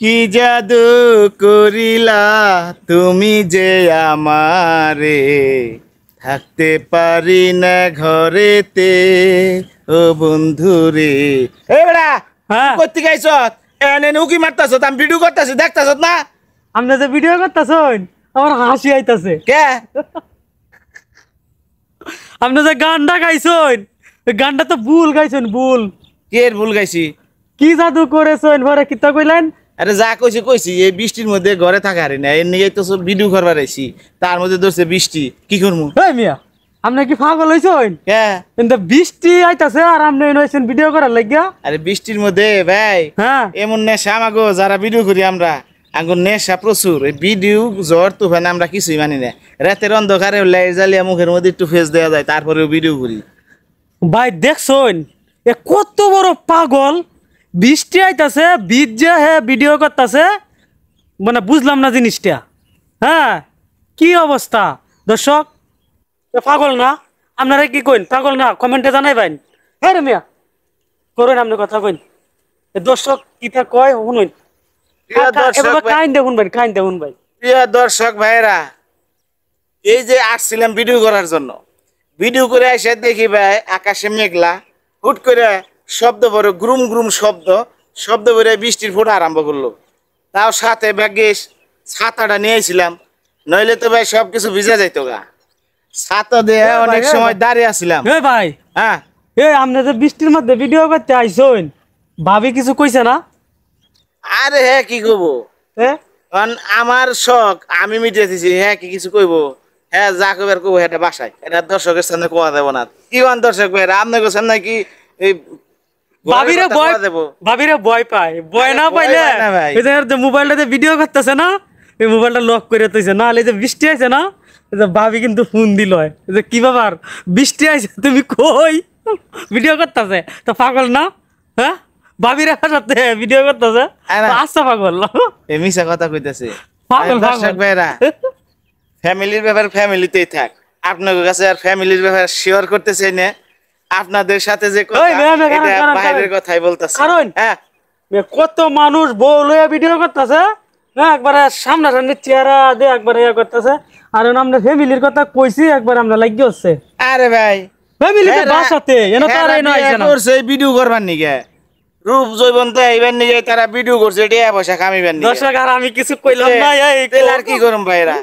কি জাদু করিলা তুমি যে আমারে, থাকতে পারি না ঘরেতে ও বন্ধুরে। এ বেড়া হ্যাঁ করতে গাইছত এনে উকি মারতাছ, আমি ভিডিও করতেছি দেখতাছ না? আপনি যে ভিডিও করতেছেন আমার হাসি আইতাছে। কে আপনি যে গানটা গাইছেন ওই গানটা তো ভুল গাইছেন, ভুল। কে ভুল গাইছি? কি জাদু করেছেন পরে কিতা কইলেন? আরে যা কইছি কইছি, এই বৃষ্টির মধ্যে ঘরে থাকা হারি না, এর নিয়ে তো সব ভিডিও করবার আইছি, তার মধ্যে ধরছে বৃষ্টি, কি করবো? এই মিয়া আপনি কি পাগল হইছেন? কে কিন্তু বৃষ্টি আইতাছে আর আপনি হইছেন ভিডিও করার লাগিয়া? আরে বৃষ্টির মধ্যে ভাই হ্যাঁ এমন নেশা আমাগো, যারা ভিডিও করি আমরা আঙ্গুর নেশা প্রচুর। এই ভিডিও জ্বর তুফান আমরা কিছুই মানি না। রাতের অন্ধকারে লাইট জ্বালিয়ে মুখের মধ্যে একটু ফেস দেওয়া যায়, তারপরেও ভিডিও করি। ভাই দেখছন এ কত বড় পাগল, বৃষ্টি আইতাছে ভিজে হে ভিডিও করতেছে, মানে বুঝলাম না জিনিসটা। হ্যাঁ কি অবস্থা দর্শক, এ পাগল না? আপনারা কি কইন পাগল না? কমেন্টে জানাইবেন। হ্যাঁ রে মিয়া করেন আপনি কথা কইন, এ দর্শক কিতা কয় শুনুন। কাইন দেখুন ভাই, কাইন দেখুন ভাই। প্রিয় দর্শক ভাইরা, এই যে আসছিলাম ভিডিও করার জন্য, ভিডিও করে এসে দেখি ভাই আকাশে মেঘলা, হুট করে শব্দ পরে গ্রুম গ্রুম শব্দ পরে বৃষ্টির ফোঁটা আরম্ভ করলো। তাও সাথে ভাগ্যিস ছাতাটা নিয়েছিলাম, নইলে তো ভাই সব কিছু ভিজে যাইতো গা। ছাতা দিয়ে অনেক সময় দাঁড়িয়ে আসছিলাম। এ ভাই হ্যাঁ আপনি যে বৃষ্টির মধ্যে ভিডিও করতে আইসেন, ভাবি কিছু কইছে না? আরে হ্যাঁ কি করবো, এ কারণ আমার শখ আমি মিটিয়ে দিছি, হ্যাঁ কি কিছু কইবো? হ্যাঁ যা কইবার কইবো, এটা বাসায়, এটা দর্শকের সামনে কোয়া দেবো না। কি মান দর্শক ভাই আপনার কাছে নাকি এই ভাবিরে ভয়, দেবো? ভাবিরে ভয় পায়, ভয় না পাইলে ভয় পায় না ভাই। এই যে মোবাইলটাতে ভিডিও করতেছে না, এই মোবাইলটা লক করে তুইছে না, এই যে বৃষ্টি আইছে না, এই যে ভাবি কিন্তু ফোন দিল, এই যে কি ব্যাপার বৃষ্টি আইছে তুমি কই ভিডিও করতেছে, তো পাগল না? হ্যাঁ ভাবিরে সাথে ভিডিও করতেছে, আচ্ছা পাগল এই মিশা কথা কইতেছে। পাগল দর্শক ভাইরা, ফ্যামিলির ব্যাপার ফ্যামিলিতেই থাক, আপনার কাছে আর ফ্যামিলির ব্যাপার শেয়ার করতে চাই না। আপনাদের সাথে যে কথা, ওই মেয়ে, মেয়ে, এটা কারণ, বাইরের কথাই বলতেছি। কারণ হ্যাঁ কত মানুষ বউ লইয়া ভিডিও করতেছে, হ্যাঁ একবারে সামনাসামনি চেহারা দিয়ে একবারে ইয়ে করতেছে, আর আমরা ফ্যামিলির কথা কইছি একবার আমরা লাগি হচ্ছে। আরে ভাই ফ্যামিলিতে বাসাতে এনো তো আর এনো আইছে না, করছে ভিডিও করবার নিগে, রূপ জৈবন্ত এইবার নিগে তারা ভিডিও করছে, টিয়া পয়সা কামিবার নিগে। দর্শক আর আমি কিছু কইলাম না, এই তেল আর কি করুম ভাইরা,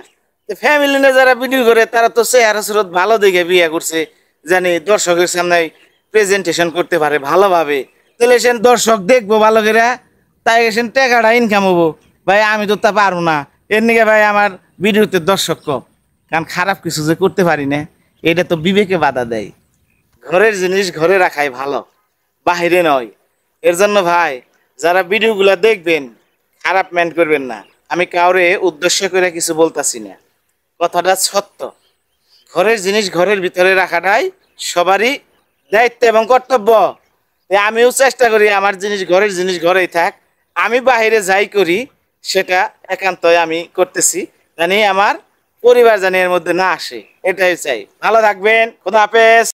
ফ্যামিলি নিয়ে যারা ভিডিও করে তারা তো চেহারা সুরত ভালো দেখে বিয়ে করছে, জানি দর্শকের সামনে প্রেজেন্টেশন করতে পারে ভালোভাবে, তাহলে সে দর্শক দেখবো ভালো করে, তাই সে টাকাটা ইনকাম হবো। ভাই আমি তো তা পারবো না, এর নিগে ভাই আমার ভিডিওতে দর্শক কম, কারণ খারাপ কিছু যে করতে পারি না, এটা তো বিবেকে বাধা দেয়। ঘরের জিনিস ঘরে রাখাই ভালো, বাহিরে নয়। এর জন্য ভাই যারা ভিডিওগুলো দেখবেন খারাপ মেন্ট করবেন না, আমি কাউরে উদ্দেশ্য করে কিছু বলতাছি না, কথাটা সত্য। ঘরের জিনিস ঘরের ভিতরে রাখাটাই সবারই দায়িত্ব এবং কর্তব্য। আমিও চেষ্টা করি আমার জিনিস ঘরের জিনিস ঘরেই থাক, আমি বাহিরে যাই করি সেটা একান্তই আমি করতেছি, জানি আমার পরিবার জানি এর মধ্যে না আসে, এটাই চাই। ভালো থাকবেন, খোদা হাফেজ।